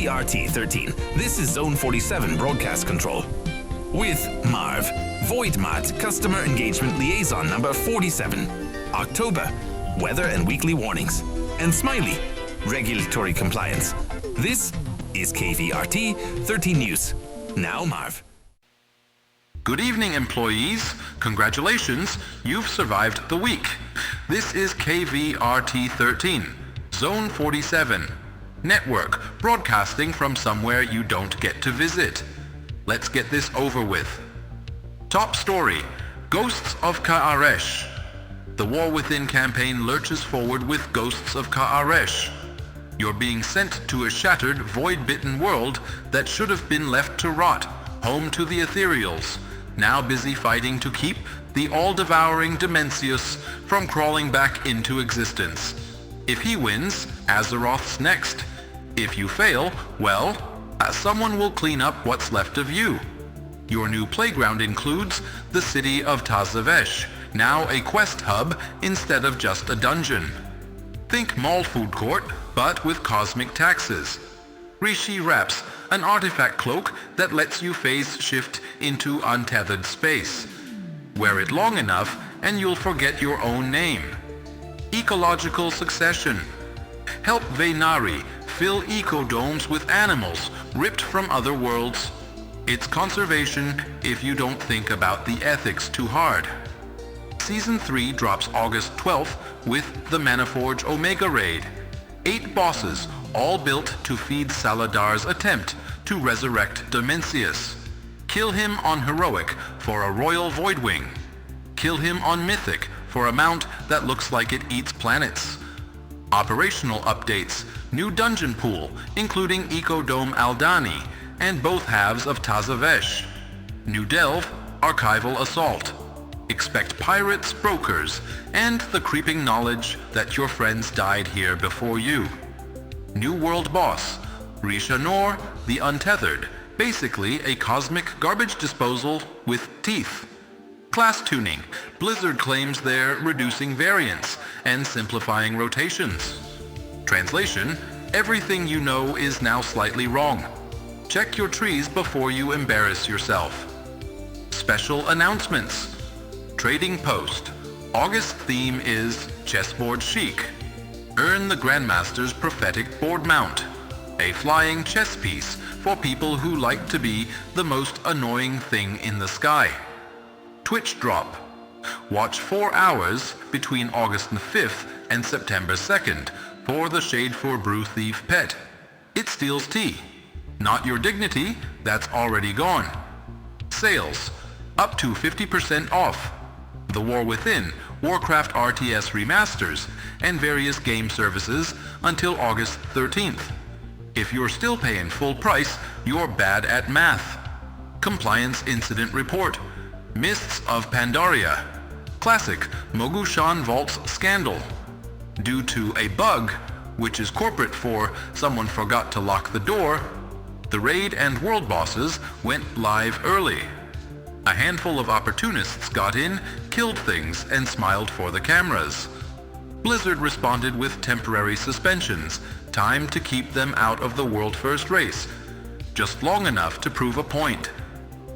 KVRT-13. This is Zone 47 Broadcast Control. With Marv, Void Mart Customer Engagement Liaison number 47. October, Weather and Weekly Warnings. And Smiley, Regulatory Compliance. This is KVRT-13 News. Now Marv. Good evening, employees. Congratulations, you've survived the week. This is KVRT-13, Zone 47. Network, broadcasting from somewhere you don't get to visit. Let's get this over with. Top story, Ghosts of Ka'aresh. The War Within campaign lurches forward with Ghosts of Ka'aresh. You're being sent to a shattered, void-bitten world that should have been left to rot, home to the ethereals, now busy fighting to keep the all-devouring Demencius from crawling back into existence. If he wins, Azeroth's next. If you fail, well, someone will clean up what's left of you. Your new playground includes the city of Tazavesh, now a quest hub instead of just a dungeon. Think mall food court, but with cosmic taxes. Rishi Wraps, an artifact cloak that lets you phase shift into untethered space. Wear it long enough and you'll forget your own name. Ecological succession. Help Veynari fill ecodomes with animals ripped from other worlds. It's conservation if you don't think about the ethics too hard. Season 3 drops August 12th with the Manaforge Omega Raid. 8 bosses, all built to feed Saladar's attempt to resurrect Demencius. Kill him on Heroic for a Royal Voidwing. Kill him on Mythic for a mount that looks like it eats planets. Operational updates, new dungeon pool, including Ecodome Aldani, and both halves of Tazavesh. New delve, archival assault. Expect pirates, brokers, and the creeping knowledge that your friends died here before you. New world boss, Risha Nor, the Untethered, basically a cosmic garbage disposal with teeth. Class tuning, Blizzard claims they're reducing variance and simplifying rotations. Translation, everything you know is now slightly wrong. Check your trees before you embarrass yourself. Special announcements. Trading Post. August theme is Chessboard Chic. Earn the Grandmaster's prophetic board mount. A flying chess piece for people who like to be the most annoying thing in the sky. Twitch drop. Watch 4 hours between August 5th and September 2nd for the Shadefur Brew Thief pet. It steals tea. Not your dignity, that's already gone. Sales. Up to 50% off. The War Within, Warcraft RTS remasters, and various game services until August 13th. If you're still paying full price, you're bad at math. Compliance Incident Report. Mists of Pandaria. Classic Mogushan Vaults Scandal. Due to a bug, which is corporate for someone forgot to lock the door, the raid and world bosses went live early. A handful of opportunists got in, killed things, and smiled for the cameras. Blizzard responded with temporary suspensions, time to keep them out of the World First race, just long enough to prove a point.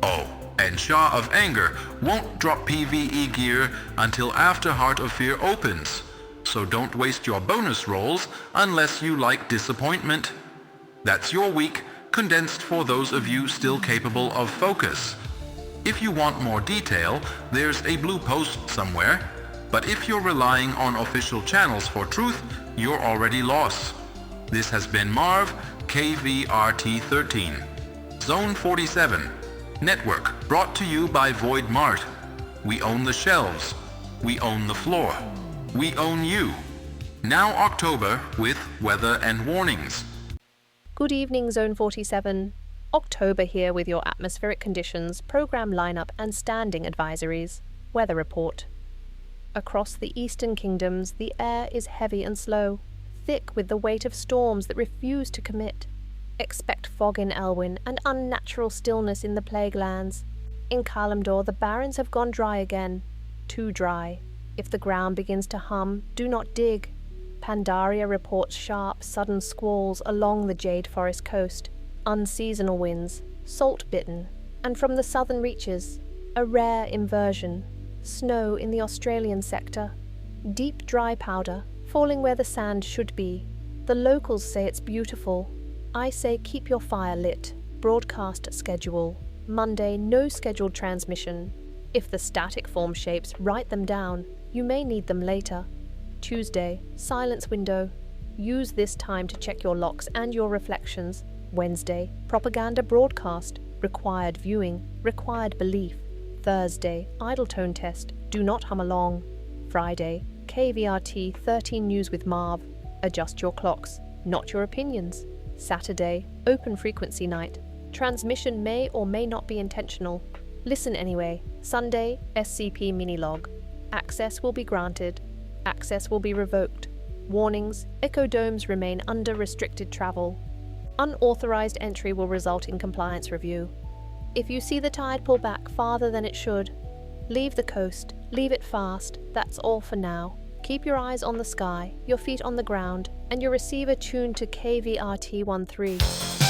Oh, and Shah of Anger won't drop PvE gear until after Heart of Fear opens, so don't waste your bonus rolls unless you like disappointment. That's your week, condensed for those of you still capable of focus. If you want more detail, there's a blue post somewhere, but if you're relying on official channels for truth, you're already lost. This has been Marv, KVRT-13. Zone 47. Network brought to you by Void Mart. We own the shelves. We own the floor. We own you. Now October with weather and warnings. Good evening, Zone 47. October here with your atmospheric conditions, program lineup and standing advisories. Weather report. Across the eastern kingdoms, the air is heavy and slow, thick with the weight of storms that refuse to commit. Expect fog in Elwyn and unnatural stillness in the Plague Lands. In Kalimdor, the barrens have gone dry again. Too dry. If the ground begins to hum, do not dig. Pandaria reports sharp, sudden squalls along the Jade Forest coast, unseasonal winds, salt-bitten, and from the southern reaches, a rare inversion, snow in the Australian sector, deep dry powder falling where the sand should be. The locals say it's beautiful. I say keep your fire lit. Broadcast schedule. Monday, no scheduled transmission. If the static form shapes, write them down. You may need them later. Tuesday, silence window. Use this time to check your locks and your reflections. Wednesday, propaganda broadcast. Required viewing. Required belief. Thursday, idle tone test. Do not hum along. Friday, KVRT 13 News with Marv. Adjust your clocks, not your opinions. Saturday, open frequency night. Transmission may or may not be intentional. Listen anyway. Sunday, SCP mini-log. Access will be granted. Access will be revoked. Warnings, ecodomes remain under restricted travel. Unauthorized entry will result in compliance review. If you see the tide pull back farther than it should, leave the coast, leave it fast, that's all for now. Keep your eyes on the sky, your feet on the ground, and your receiver tuned to KVRT 13.